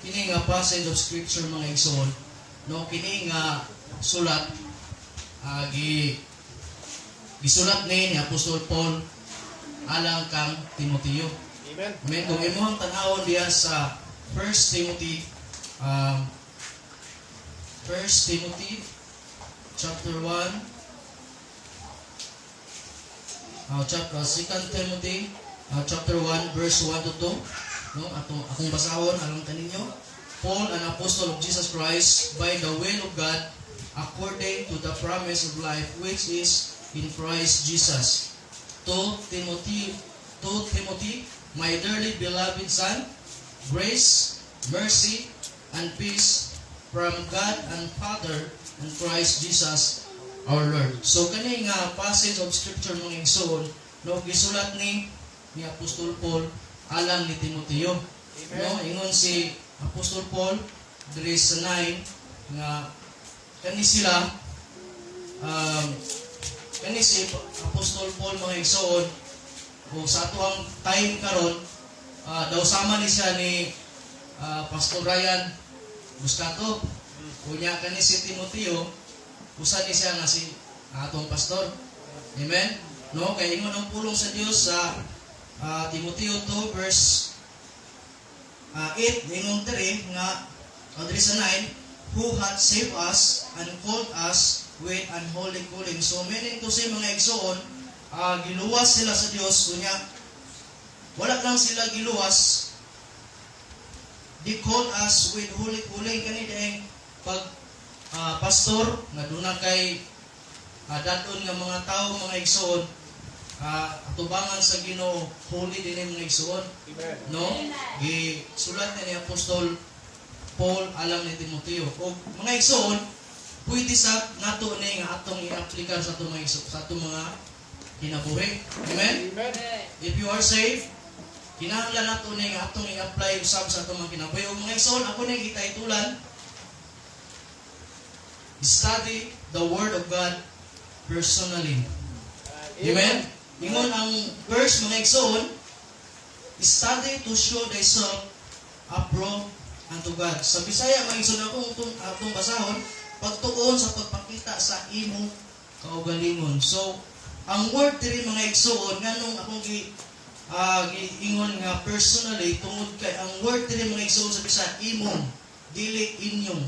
kini nga passage of scripture mga igsoon, no, kini nga sulat gisulat ni Apostol Paul alang kang Timoteo. Amen. Amen. Kung imuhang tanawon diya sa 1 Timothy chapter 1, Second Timothy chapter 1 verse 1 to 2, no, akong basahon alang kaninyo. Paul, an apostle of Jesus Christ, by the will of God, according to the promise of life which is in Christ Jesus, to Timothy, my dearly beloved son, grace, mercy, and peace from God and Father and Christ Jesus our Lord. So kani nga passage of scripture mga igsoon, no, gisulat ni Apostol Paul alang ni Timoteo. No, ingon si Apostol Paul diri sa 9 nga kani sila kani si Apostol Paul mga igsoon o sa atuang time karon daw sama ni siya ni Pastor Ryan Buscato. Kunya kani si Timoteo usa ni siya nga si atong pastor. Amen. No, kay ingon ang pulong sa Dios sa Timoteo 2 verse 8 ingon diri nga diri sa 9, who hath saved us and called us with an holy calling. So meaning to say mga igsoon, giluwas sila sa Dios kunya wala lang sila giluwas, they called us with holy calling. Kani daing pag pastor nga duna kay daton nga mga tao mga igsoon, atubangan sa Ginoo, holy din mga igsoon. No? Gisulat ni Apostol Paul alang ni Timoteo. O mga igsoon, pwede sa nato ni nga atong i-aplika sa atong mga igsoon, sa atong mga kinabuhi. Amen? If you are saved, kinahanglan nato ni nga atong i-apply usab sa atong mga kinabuhi. O mga igsoon, ako na gitaytulan, study the Word of God personally. Amen? Ingon ang verse mga igsoon, study to show thyself approved unto God. Sa Bisaya mga igsoon atong basahon, pagtuon sa pagpakita sa imo kaugalingon. So, ang word diri mga igsoon nganong akong giingon nga personally tungod kay ang word diri mga igsoon sa Bisaya imong dili inyong.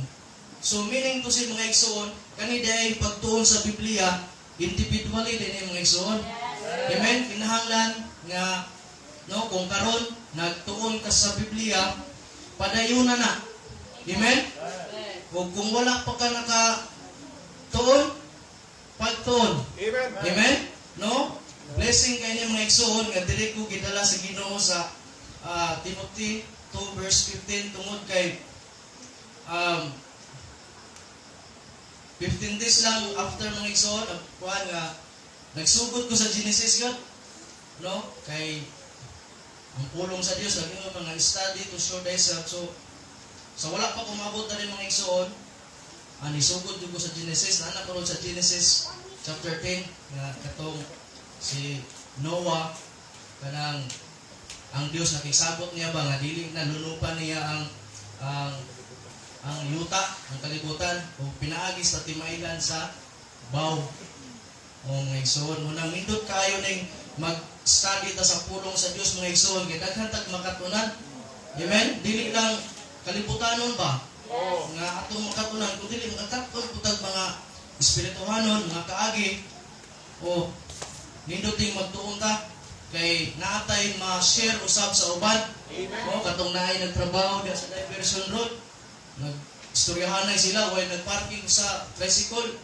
So meaning to say mga igsoon, kani day pagtuon sa Biblia individually din mga igsoon. Amen. Kinahanglan nga no kung karon nagtuon ka sa Biblia, padayunan na. Amen. Ug kung wala pa ka nakatuon, pagtuon. Amen. No? Blessing kay ni mga igsoon nga diri ko gidala sa Ginoo sa Timothy 2 verse 15 tungod kay 15 days lang after mga igsoon, kuan nga nagsugod ko sa Genesis God, no? Kay ang pulong sa Dios lagi nga mga study to show thyself. So sa wala pa kumabot na rin mga igsoon, nisugod ko sa Genesis, na karon sa Genesis chapter 10 nga katong si Noah kanang ang Dios nakisabot niya ba nga dili na lunupan niya ang yuta, ang kalibutan, o pinaagi sa timailan sa baw. O mga igsoon, munang mindot kayo ning mag-study ta sa pulong sa Dios mga igsoon, kay daghan tag makatunan. Amen? Dili lang kalibutanon ba? Nga atong makatunan, kung dili makatakon putag mga espirituhanon, mga kaagi, o mindot ding magtuon ta kay naatay ma-share usab sa uban. O katong naay nagtrabaho diha sa Diversion Road, nag-istoryahanay sila while nag-parking sa tricycle.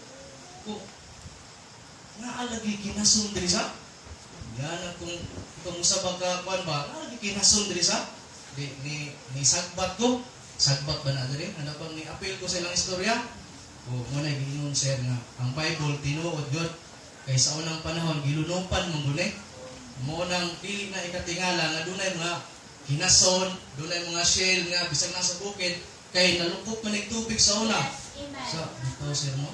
Naalagi kinasun diri sa? Yan kung sa pagkakuan ba, naalagi kinasun diri sa? Ni sagbat ko. Sagbat ba na diri? Ano bang ni-appeal ko sa ilang istorya? O muna giingon sir nga, ang Bible tinuod God. Kay sa unang panahon, gilunumpan mong dunay. Munang pili na ikatingala nga dunay mga kinason, dunay mga shell nga bisag nasa bukid, kay nalukop man ng tubig sa una. Sa ito sir mo,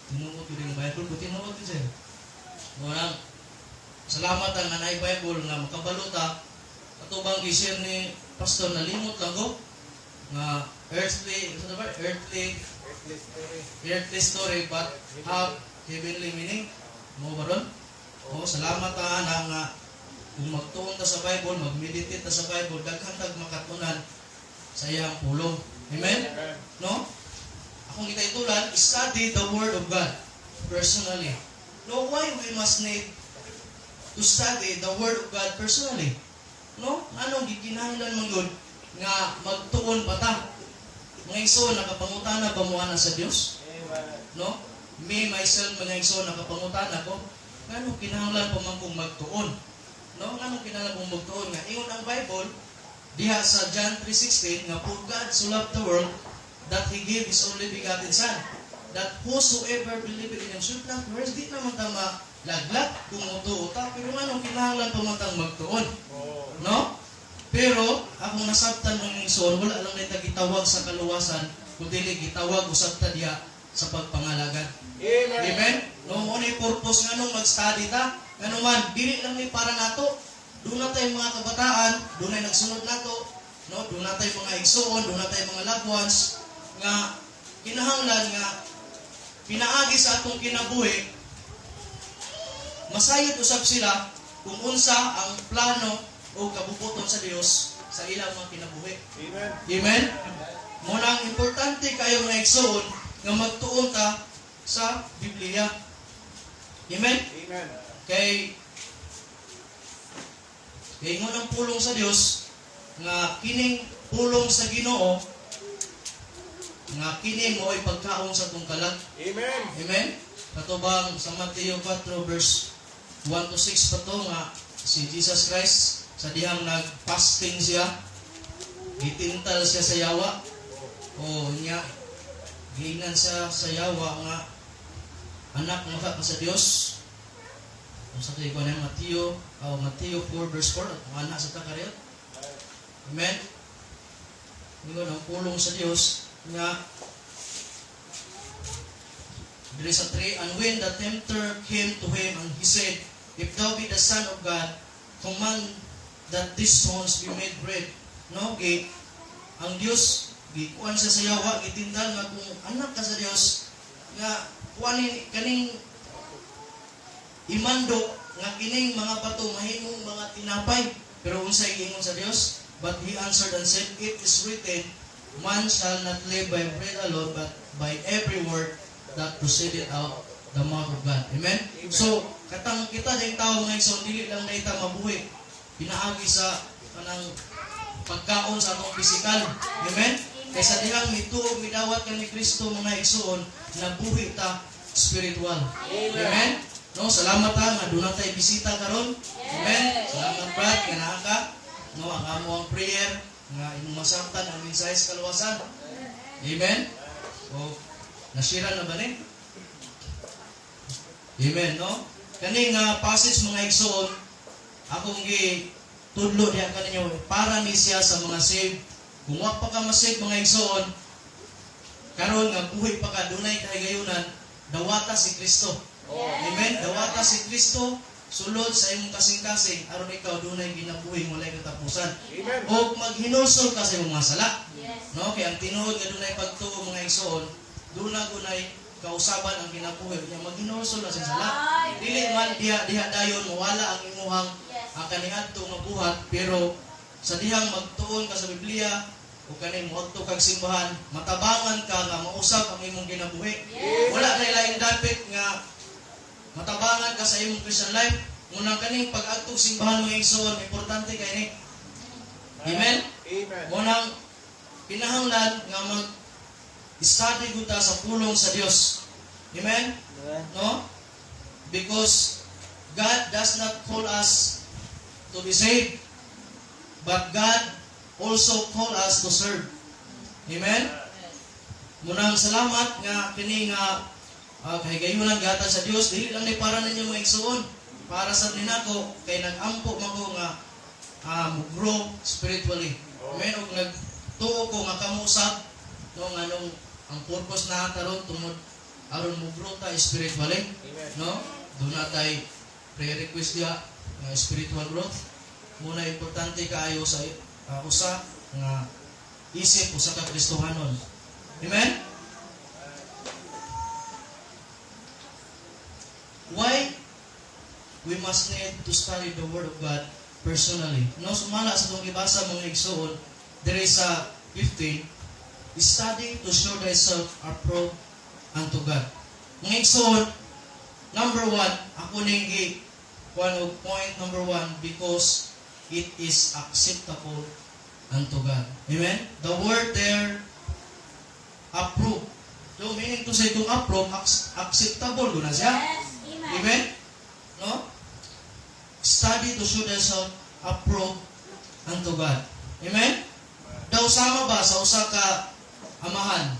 tinuod ko rin ang Bible ko, tinuod ko sir. Munang, salamat ang nanay Bible nga makabalota, atubang gisir ni pastor na limot lang ko, nga earthly story but have heavenly meaning. Mo ba ron? O salamat ta nga kung magtuon ta sa Bible, mag-meditate ta sa Bible, daghang tag makatunan sa iyang pulong. Amen? No? Akong kita itulan, study the Word of God personally. No, why we must need to study the Word of God personally? No? Anong gikinahanglan man yun nga magtuon pa ta? Mga iso, nakapangutana ba mo sa Diyos? No? Me, myself, mga iso, nakapangutana ko, anong kinahanglan pa man kong magtuon? No? Anong kinahanglan kong magtuon? Nga, ingon ang Bible, diha sa John 3:16, nga for God so loved the world that He gave His only begotten Son, that whosoever believeth in Him should not perish. Di naman ta malaglag kung mutuo ta, pero anong kinahanglan pa man tang magtuon? No? Pero, akong nasabtan ng Ingson, wala lang na gitawag sa kaluwasan, kundi gitawag usab ta diha sa pagpangalagan. Amen? Amen? No, mo ni purpose nga nung mag-study ta, nga man, dili lang ni para nato. Doon na tayo mga kabataan, doon na nagsunod nato, no? Doon na tayo mga igsoon, doon na tayo mga loved ones, nga kinahanglan nga pinaagi sa atong kinabuhi, masayod usab sila kung unsa ang plano o kabubuton sa Dios sa ilang mga kinabuhi. Amen. Amen. Munang importante kayo mga igsoon nga magtuon ta sa Biblia. Amen. Amen. Kay ngunang pulong sa Dios nga kining pulong sa Ginoo nga kini mo ay pagkaon sa atong kalag. Amen. Amen. Katubang sa Mateo 4 verse 1 to 6 pa to nga si Jesus Christ sa dihang nag-fasting siya, gitintal siya sa yawa, o niya, giinan siya sa yawa nga anak maka sa Dios. Kung sa tayo ko na Mateo 4 verse 4, at anak sa takariyot. Amen. Ngayon, ang pulong sa Dios nga there is a 3, and when the tempter came to him, and he said, if thou be the Son of God, command that these stones be made bread. No? Ang Diyos, kuan sa sayawa, gitindal nga kung anak ka sa Diyos, nga kuanin kaning imando, nga kining mga bato, mahimong mga tinapay. Pero unsay ingon sa Diyos? But he answered and said, it is written, man shall not live by bread alone, but by every word that proceeded out the mouth of God. Amen? Amen. So, katang kita ding tao mga igsoon, dili lang na ita mabuhi. Pinaagi sa kanang pagkaon sa atong pisikal. Amen? Kaysa dihang mituog, midawat ka ni Kristo mga igsoon, nabuhi ta spiritual. Amen? No, salamat ta, nga doon tayo bisita karon. Amen? Salamat Brad, nga naa ka. No, ang amo ang prayer, nga imong masabtan ang mensahe sa kaluwasan. Amen? O, nasira na ba ni? Amen, no? Kani nga passage mga igsoon, akong tudlo diha kaninyo para ni siya sa mga save. Kung wa pa ka ma-save mga igsoon, karon nga buhi pa ka dunay kahigayunan, dawata si Kristo. Amen. Dawata si Kristo sulod sa imong kasing-kasing aron ikaw dunay ginabuhi walay katapusan. Amen. O maghinulsol ka sa imong mga sala. No, kay ang tinuod nga dunay pagtuo mga igsoon, dunay kausaban ang kinabuhi niya maghinulsol na sa sala. Dili man diha dayon mawala ang imuhang kaniadto nga buhat, pero sa dihang magtuon ka sa Biblia o kaning moadto kag simbahan, matabangan ka nga mausab ang imong kinabuhi. Wala na laing dapat nga matabangan ka sa imong Christian life. Muna kaning pag-agtog simbahan mga igsoon, importante kay ni. Amen. Amen. Munang kinahanglan nga mag-study gud ta sa pulong sa Dios. Amen. No? Because God does not call us to be saved, but God also call us to serve. Amen? Munang salamat nga kini nga kahigayunan gatan sa Dios, dili lang ni para ninyo mga igsoon, para sa ninako kay nag-ampo mako nga grow spiritually. Amen. Og nagtuo ko nga kamusab no nganong ang purpose na karon tungod aron mo grow ta spiritually. No? Doon na tay pre-request dia spiritual growth. Muna importante kaayo sa usa nga isip usa ka Kristohanon. Amen? Why we must need to study the Word of God personally? No, sumala sa itong ibasa mga igsoon, there is a 15, studying to show thyself approved unto God. Mga igsoon, number 1, ako ninggi, point number 1, because it is acceptable unto God. Amen? The word there, approve. So, meaning to say, kung approve, acceptable doon na siya. Yes. Amen. Amen? No? Study to show thyself approved unto God. Amen? Daw sama ba sa usa ka amahan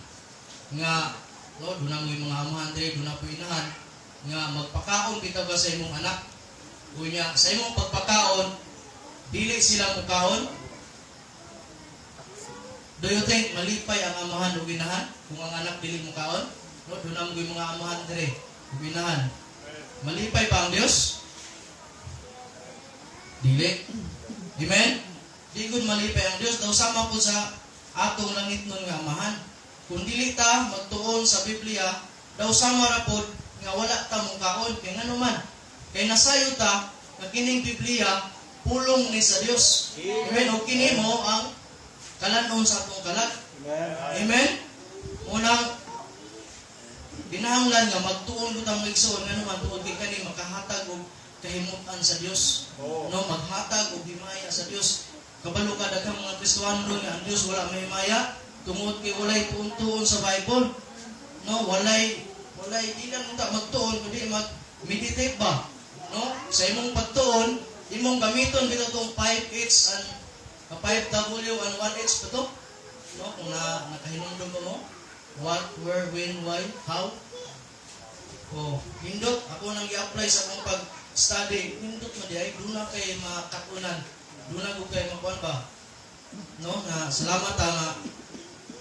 nga no, doon na mo yung mga amahan dire, doon na po inahan nga magpakaon kita ba sa imong anak? Unya, sa imong pagpakaon, dili sila mukaon? Do you think malipay ang amahan o ginahan kung ang anak dili mukaon? No, doon na mo yung mga amahan dire, o ginahan. Malipay ba ang Diyos? Dili. Amen? Di gud malipay ang Diyos. Daw sama po sa atong langit nun nga amahan. Kung dili ta magtuon sa Biblia, daw sama ra pod nga wala ta mong kaon. Kaya nga naman, kay nasayo ta, nga kining Biblia, pulong ni sa Diyos. Amen? O kini mo ang kalanon sa atong kalat. Amen? Unang, dinahanglan nga magtuon ko tang igsoon nga naman tuod kay kani makahatag og kahimutan sa Dios. No, maghatag og himaya sa Dios. Kabalo ka daghang mga Kristiyano nga ang Dios wala mahimaya tungod kay walay tuon sa Bible. No, walay di lang ta magtuon kundi mag-meditate ba. No, sa imong pagtuon, imong gamiton bitaw tong 5H and 5W and 1H pa to. No, kung nakahinumdum ba mo? What, where, when, why, how? Oh, hindot. Ako nang i-apply sa akong pag-study. Hindot mo di ay, doon na kayo makatunan. Doon na kayo makuhan ba? No? Na, salamat nga.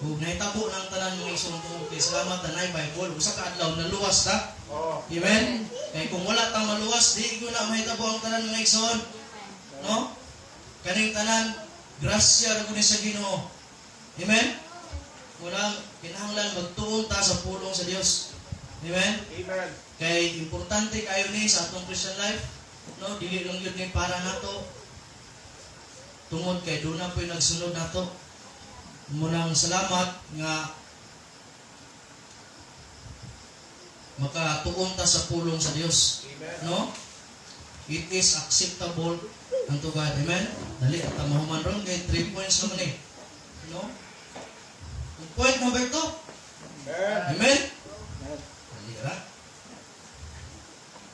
Kung nahitabo ng tanan mga isong tungkol kay salamat na na Bible. Usa ka adlaw na luwas ta. Amen? Kaya kung wala tang maluwas, di ko na mahitabo ang tanan mga isong. No? Kaning tanan, grasya na ko ni sa Ginoo. Amen? Walang kinahanglan magtuon ta sa pulong sa Dios. Amen? Amen. Kay importante kayo ni sa atong Christian life, no? Dili lang yun ni para nato. Tungod kay doon na po'y nagsunod nato. Munang salamat nga makatuon ta sa pulong sa Dios. Amen. No? It is acceptable unto God. Amen? Dali at mahuman ron kay 3 points naman eh. No? Point number 2. Amen. Amen? Halira.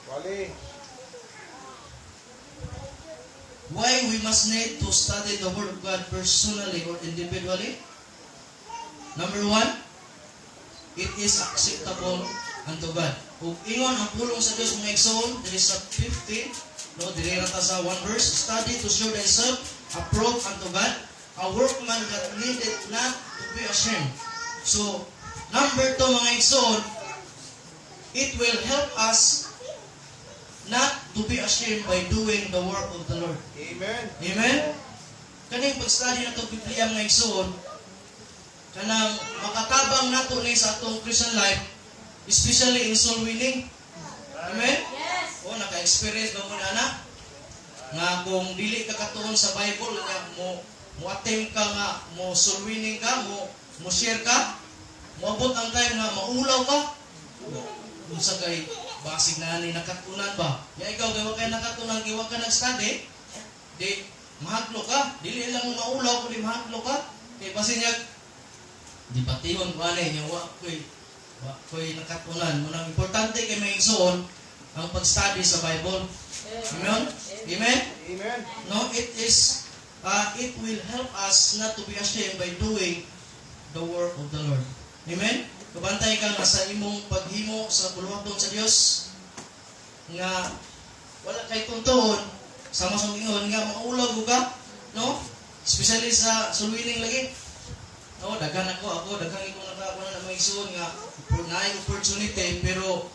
Wali. Why we must need to study the Word of God personally or individually? Number 1, it is acceptable unto God. Kung ingon ang pulong sa Diyos mga igsoon, there is a 15, no, dire rata sa 1 verse, study to show thyself approved unto God, a workman that needed not to be ashamed. So, number 2 mga igsoon, it will help us not to be ashamed by doing the work of the Lord. Amen. Amen? Kaning pag-study na ito Biblia mga igsoon, kanang makatabang nato ni sa atong Christian life, especially in soul winning. Amen? Yes. O, naka-experience ba mo na anak? Nga kung dili ka katuon sa Bible, nga mo attempt ka nga, mo soul winning ka, mo share ka, moabot ang time nga maulaw ka. Kung sa kay basig na ni nakatunan ba? Ya ikaw kay wa kay nakatunan, kay wa ka nag-study, di mahadlo ka. Dili lang mo maulaw kundi mahadlo ka. Kay basin niya di patihon ba ni nya wa koy nakatunan. Munang importante kay may igsoon ang pag-study sa Bible. Amen? Amen? Amen. No, it will help us not to be ashamed by doing the work of the Lord. Amen? Kabantay ka nga sa imong paghimo sa buluhaton sa Dios nga wala kay tuntuon sama sa ingon nga maulaw ka, no? Especially sa sulwining lagi. No, daghan ako daghang iko nakakuha na may isuon nga naay opportunity pero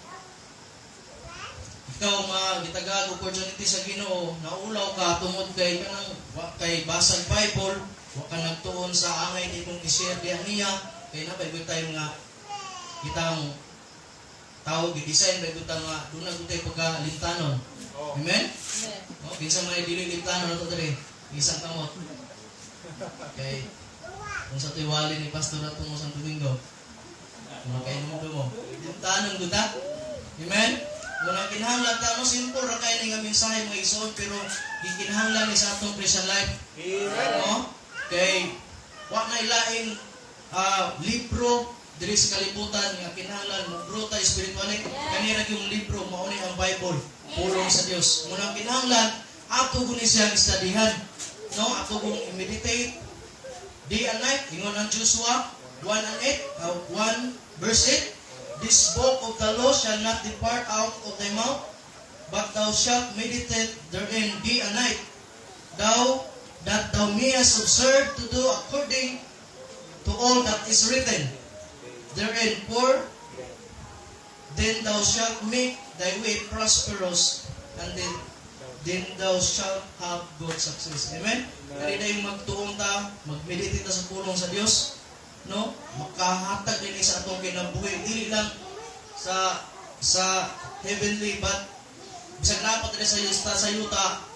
ikaw gitagag opportunity sa Ginoo, naulaw ka tungod kay kanang kay basag Bible, wa ka nagtuon sa angay ni mong i-share diha niya kay na bay tayo nga kitang tao gi-design bay ta nga dunay gutay pagkalimtanon. Amen. Oh, kinsa may dili limtanon ato diri isang kamot. Okay. Kung sa tiwali ni Pastor ato mo Santo Domingo. Kung kainom mo. Limtanon gud ta. Amen. Muna kinahanglan ta no simple ra kay nga mensahe mga igsoon pero gikinahanglan ni sa atong Christian life. Amen. No? Kay wa na ilaing libro diri sa kalibutan nga kinahanglan mo grow ta spiritually. Kanira yung libro mao ni ang Bible, pulong sa Dios. Muna kinahanglan ato guni siya studyhan. No, ato gong i-meditate day and night. Ingon ang Joshua 1 verse 8. This book of the law shall not depart out of thy mouth, but thou shalt meditate therein day and night, that thou mayest observe to do according to all that is written therein. For then thou shalt make thy way prosperous, and then thou shalt have good success. Amen? Kaya na yung magtuon ta, mag-meditate ta sa pulong sa Dios. No, makahatag din sa atong kinabuhi dili lang sa heavenly but bisag dapat din sa yuta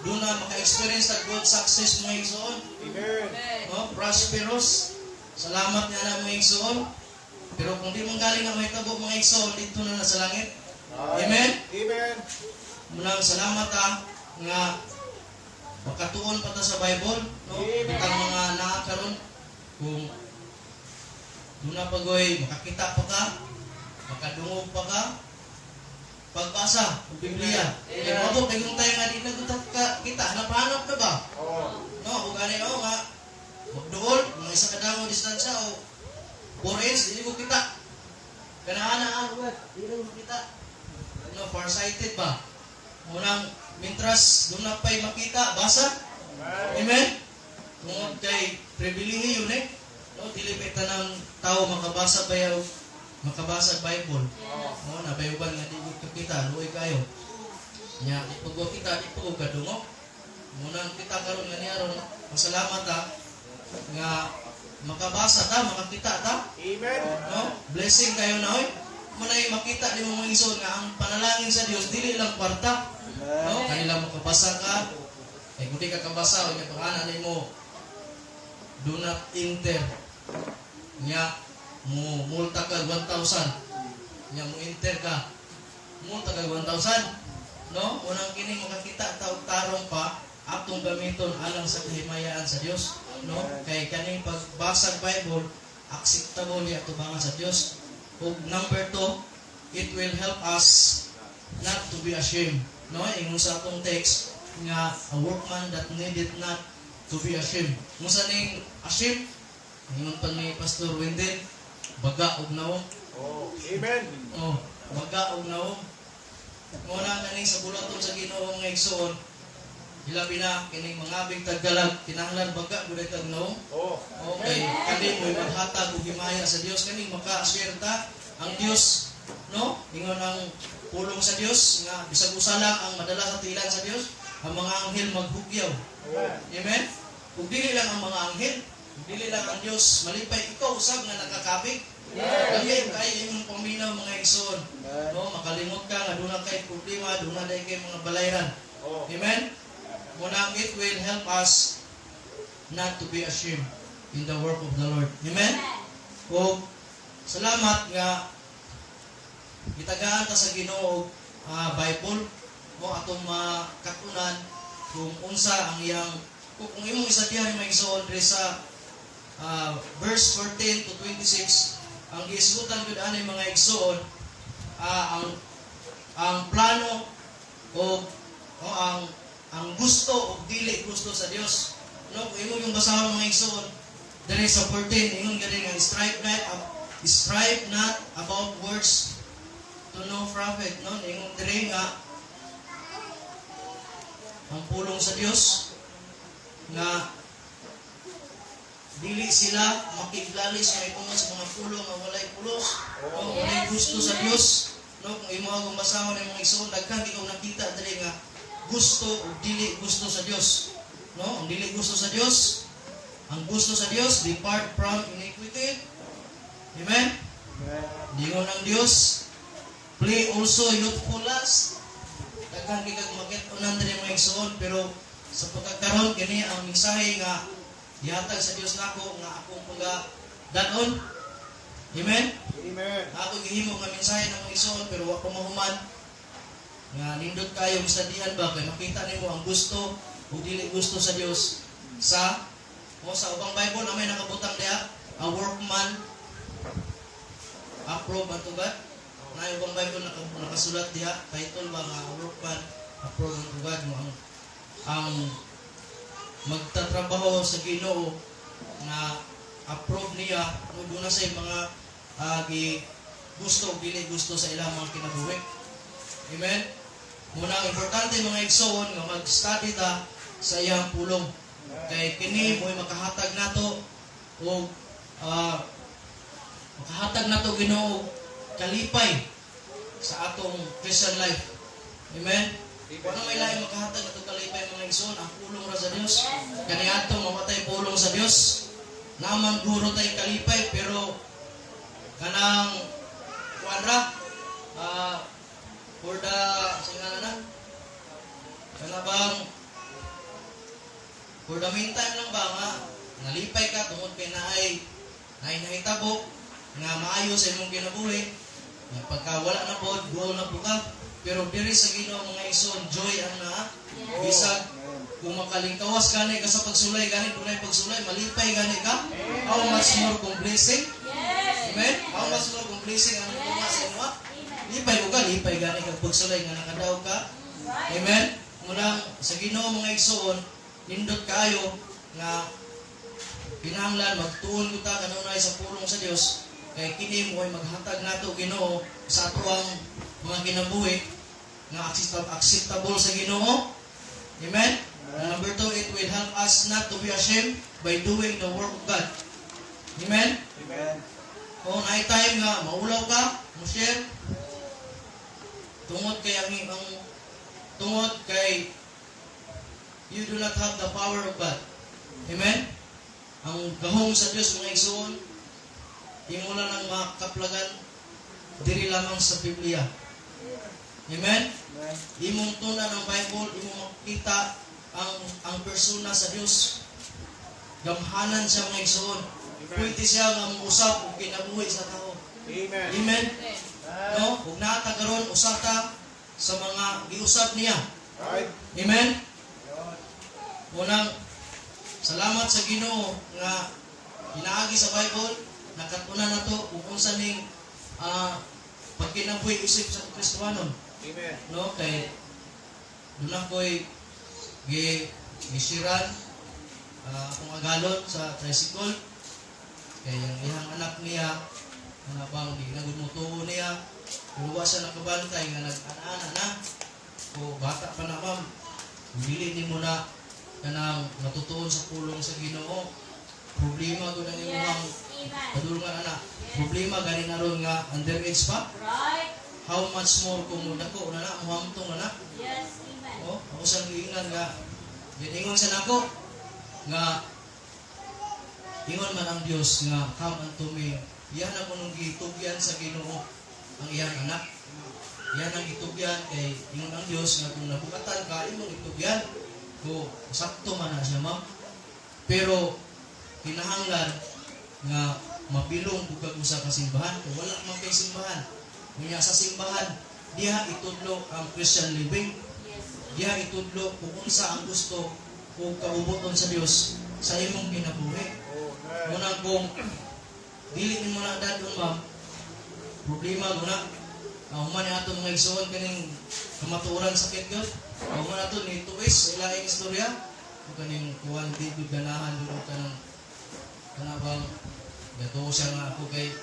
do na maka-experience ta good success mga igsoon. Amen. No, prosperous. Salamat nga na mga igsoon. Pero kung di mong galing na may tabo mga igsoon dito na sa langit. Amen. Amen. Munang salamat nga makatuon pa ta sa Bible, no? Bitang mga nakakaroon kung duna pagoy makakita pa ka, makadungog pa ka, pagbasa ng Biblia. Kaya mabot kayong tayo nga di nagutat ka kita, hanap-hanap na ba? No, kung gani o nga, magdool, mga isa kadango distansya o 4 inch, hindi mo kita. Kanahanaan, hindi mo kita. No, farsighted ba? Munang mintras, doon na pa'y makita, basa. Amen? Kung kay pribilihe yun eh. No, dili pa tanang tao makabasa bayaw, makabasa Bible. No, nabayuban nga di gud kita, luoy kayo. Nya ipugwa kita, ipugwa kadungog. Muna kita karon nga niya ron, masalamat nga makabasa ta, makakita ta. Amen. No, blessing kayo na oy. Muna makita di mo mga igsoon nga ang panalangin sa Dios dili lang kwarta. No, kanila makabasa ka. Ay kung di ka kabasa, nya pangalan nimo do not enter. Nya mo multa ka 1,000. Nya mo enter ka. Multa ka 1,000. No? Unang kini makakita ta og tarong pa atong gamiton alang sa kahimayaan sa Dios. No? Kay kaning pagbasa Bible acceptable ya tubangan sa Dios. Ug number 2, it will help us not to be ashamed. No? Ingon sa atong text nga a workman that needed not to be ashamed. Musa ning ashamed? Ingon pa ni Pastor Wendell, baga og naong. Oh, amen. Oh, baga og naong. Muna kaning sa bulaton sa Ginoo nga igsoon, hilabi na kining mangabig taggalag, kinahanglan baga gud tag naong. Oh, okay. Kani mo maghatag og himaya sa Dios kaning maka-share ta ang Dios, no? Ingon ang pulong sa Dios nga bisag usa lang ang madala sa tilan sa Dios, ang mga anghel maghugyaw. Amen. Kung dili lang ang mga anghel, dili lang ang Dios, malipay ikaw usab nga nakakabig. Kaya kay imong paminaw mga igsoon. No, makalimot ka nga duna kay problema, duna day kay mga balayran. Amen. Muna it will help us not to be ashamed in the work of the Lord. Amen. O salamat nga gitagaan ta sa Ginoo Bible mo atong makatunan kung unsa ang iyang kung imong isa diha mga igsoon diri sa verse 14 to 26 ang giisutan gud ani mga igsoon ang plano o ang gusto o dili gusto sa Dios. No, kung imo yung basahon mga igsoon diri sa 14 ingon gani nga strive not about words to no profit. No, ingon diri nga ang pulong sa Dios nga dili sila makiglalis nga ipungon sa mga pulong nga walay pulos o walay gusto sa Dios. No, kung imo akong basahon ng mga igsoon daghan ikaw nakita diri nga gusto o dili gusto sa Dios. No, ang dili gusto sa Dios ang gusto sa Dios, depart from iniquity. Amen? Dingon ang Dios, flee also youthful lust. Daghan kay kag makit-unan diri mga igsoon, pero sa pagkakaroon kini ang mensahe nga gihatag sa Dios nako nga akong pagdanon. Amen? Amen. Ako gihimo nga mensahe ng mga igsoon pero wa ko mahuman. Nga nindot kayo misadian ba kay makita nimo ang gusto o dili gusto sa Dios sa ubang Bible na may nakabutang diha, a workman approve unto God. Na ubang Bible nakasulat diha, title ba nga workman approve unto God mo ang magtatrabaho sa Ginoo nga approve niya ug na sa mga gusto o dili gusto sa ilang mga kinabuhi. Amen? Muna importante mga igsoon nga mag-study ta sa iyang pulong. Kay kini mo'y makahatag nato o makahatag nato Ginoo kalipay sa atong Christian life. Amen? Kung may lain makahatag nato kalipay mga igsoon, ang pulong ra sa Dios. Kani ato mamatay pulong sa Dios. Naman guro tay kalipay pero kanang kuadra for the singana na kana bang for the meantime lang ba nga nalipay ka tungod kay naay nahitabo nga maayo sa imong kinabuhi nga pagka wala na pod go na po ka pero diri sa Ginoo mga igsoon joy ang naa bisag kung makalingkawas gani ka sa pagsulay gani dunay pagsulay malipay gani ka how much more kung blessing. Amen? How much more kung blessing ang ituwa sa inyo? Lipay ko ka, lipay gani kag pagsulay nga nakadaw ka. Amen? Munang sa Ginoo mga igsoon, nindot kaayo nga kinahanglan magtuon ko ta kanunay sa pulong sa Dios kay kini mo ay maghatag nato Ginoo sa atuang mga kinabuhi nga acceptable sa Ginoo. Amen? Number 2, it will help us not to be ashamed by doing the work of God. Amen? Amen. Kung ay time nga maulaw ka, mo-share tungod kay you do not have the power of God. Amen? Ang gahong sa Dios mga igsoon, imo lang nang makaplagan diri lamang sa Biblia. Amen? Imong tunan ng Bible, imong makita ang persona sa Dios. Gamhanan siya mga igsoon. Pwede siya nga usap o kinabuhi sa tao. Amen. Amen? No? Kung natagaron, usata sa mga giusap niya. Right. Amen? Unang, salamat sa Ginoo nga inaagi sa Bible, nakatunan na to kung unsa ning pagkinabuhi isip sa Kristohanon. Amen. No? Kay doon ako'y gisiran akong agalon sa tricycle. Kaya yung ihang anak niya, nga bang di nagumutuo niya, luwa siya nakabantay nga nag-ana na, o bata pa na ma'am, bili ni mo na kanang matutuon sa pulong sa Ginoo. Problema ko na imong padulungan anak. Problema gani na ron nga underage pa. Right. How much more kung dako na na, muhamtong na na. Yes, amen. O, ako sang giingan nga, giningon sa nako, nga ingon man ang Dios nga come unto me. Iyan ang unong gitugyan sa Ginoo ang iyang anak. Iyan ang gitugyan kay ingon ang Dios nga kung nabukatan ka imong gitugyan. Ko sakto man na siya ma'am. Pero kinahanglan nga mabilong bugag usa ka simbahan kung wala man kay simbahan. Unya sa simbahan diha itudlo ang Christian living. Diha itudlo kung unsa ang gusto o kaubuton sa Dios sa imong kinabuhi. Muna kung dili ni mo na dadon ma'am, problema muna. Human ni ato mga igsoon kaning kamatuoran sakit yun. Human ato ni tuwis ilaing istorya. O kaning kuwan di ganahan doon ka ng kanabang gato siya nga ako kay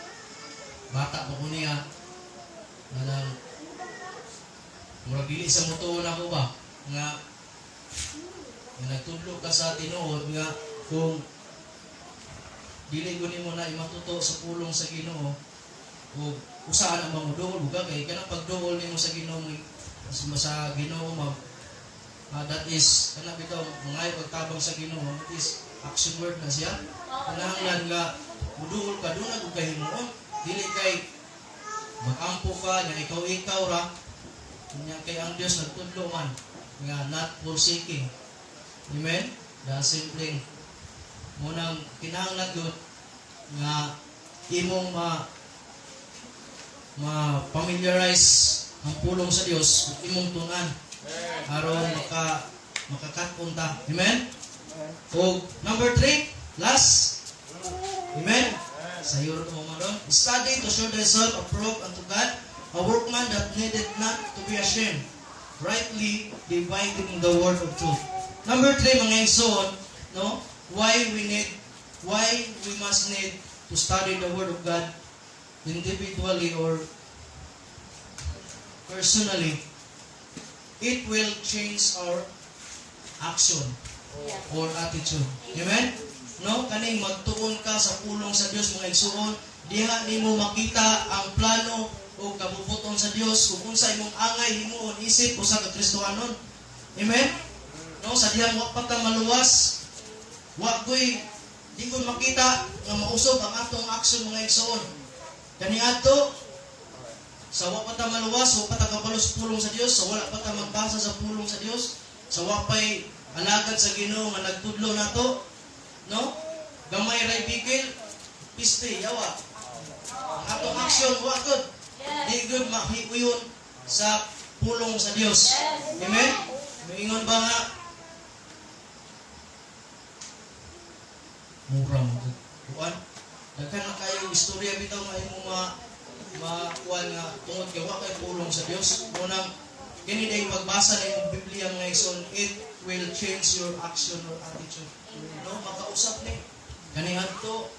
bata pa ko niya na nang mura dili sa mutuon ako ba nga nagtudlo ka sa tinuod nga kung dili ko nimo na imatuto sa pulong sa Ginoo o usahan ang mangudol buga kay kanang pagduol nimo sa Ginoo sa Ginoo that is kanang bitaw mga pagtabang sa Ginoo it is action word na siya. Kinahanglan nga muduol ka doon na himuon. Dili kay magampo ka nga ikaw ra. Kunya kay ang Dios nagtudlo man nga not forsaking. Amen. Dahil simpleng munang kinahanglan gud nga imong ma-familiarize ang pulong sa Dios imong tunan aron makakapunta. Amen. O number 3, last. Amen. Sa iyo mo maron. Study to show thyself approved unto God, a workman that needed not to be ashamed, rightly dividing the word of truth. Number 3, mga igsoon, no? Why we must need to study the word of God individually or personally. It will change our action or attitude. Amen? No? Kaning magtuon ka sa pulong sa Dios, mga igsoon, diha nimo makita ang plano o kabubuton sa Dios kung unsa imong angay himuon isip usa ka Kristohanon. Amen? No, sa dihang wa pa ta maluwas, di ko makita nga mausog ang atong action, mga igsoon. Kaniadto sa wa pa ta maluwas, wa pa ta kapalos pulong sa Dios, sa wala pa ta magbasa sa pulong sa Dios, sa wa pay alagad sa Ginoo nga nagtudlo nato, no? Gamay ray bigil, piste yawa. Ang atong action wa gud. Di gud mahiuyon sa pulong sa Dios. Amen. Moingon ba nga mura mo kuan? Daghan na kayo istorya bitaw nga imong makuan nga tungod kay wa kay pulong sa Dios. Munang kini day pagbasa ng Biblia nga igsoon, it will change your action or attitude. No, makausap ni kani adto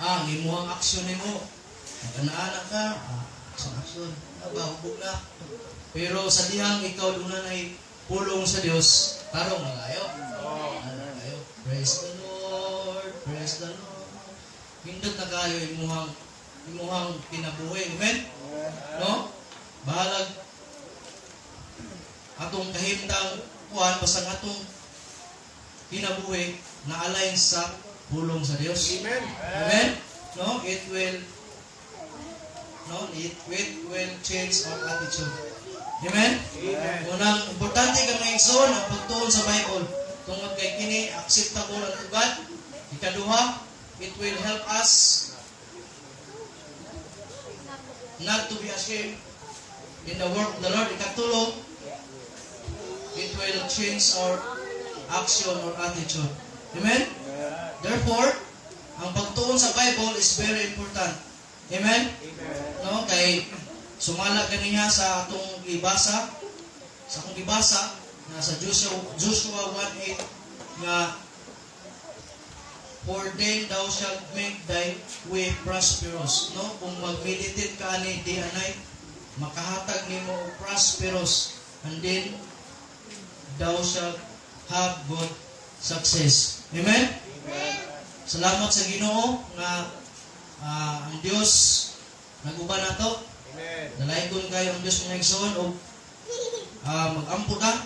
imuhang action nimo. Ana-ana ka, action. Hubog na. Pero sa dihang ikaw dunan ay pulong sa Dios, tarong malayo. Malayo. Praise the Lord. Praise the Lord. Hindot na kayo imuhang kinabuhi. Amen? No? Bahalag atong kahimtang kuan basta atong kinabuhi na align sa pulong sa Dios. Amen. Amen? No? It will change our attitude. Amen? Amen. Unang importante ka mga igsoon ang pagtuon sa Bible. Tungod kay kini acceptable unto God. Ikaduha, it will help us not to be ashamed in the work of the Lord. Ikatulo, it will change our action or attitude. Amen? Therefore, ang pagtuon sa Bible is very important. Amen? No, kay sumala kaniya sa atong ibasa, sa akong ibasa nasa Joshua 1:8 nga for then thou shalt make thy way prosperous. No, kung mag-meditate ka ani day and night, makahatag nimo og prosperous, and then thou shalt have good success. Amen? Salamat sa Ginoo nga ang Dios naguban nato. Amen. Dalaykon kayo ang Dios mga igsoon og mag-ampo ta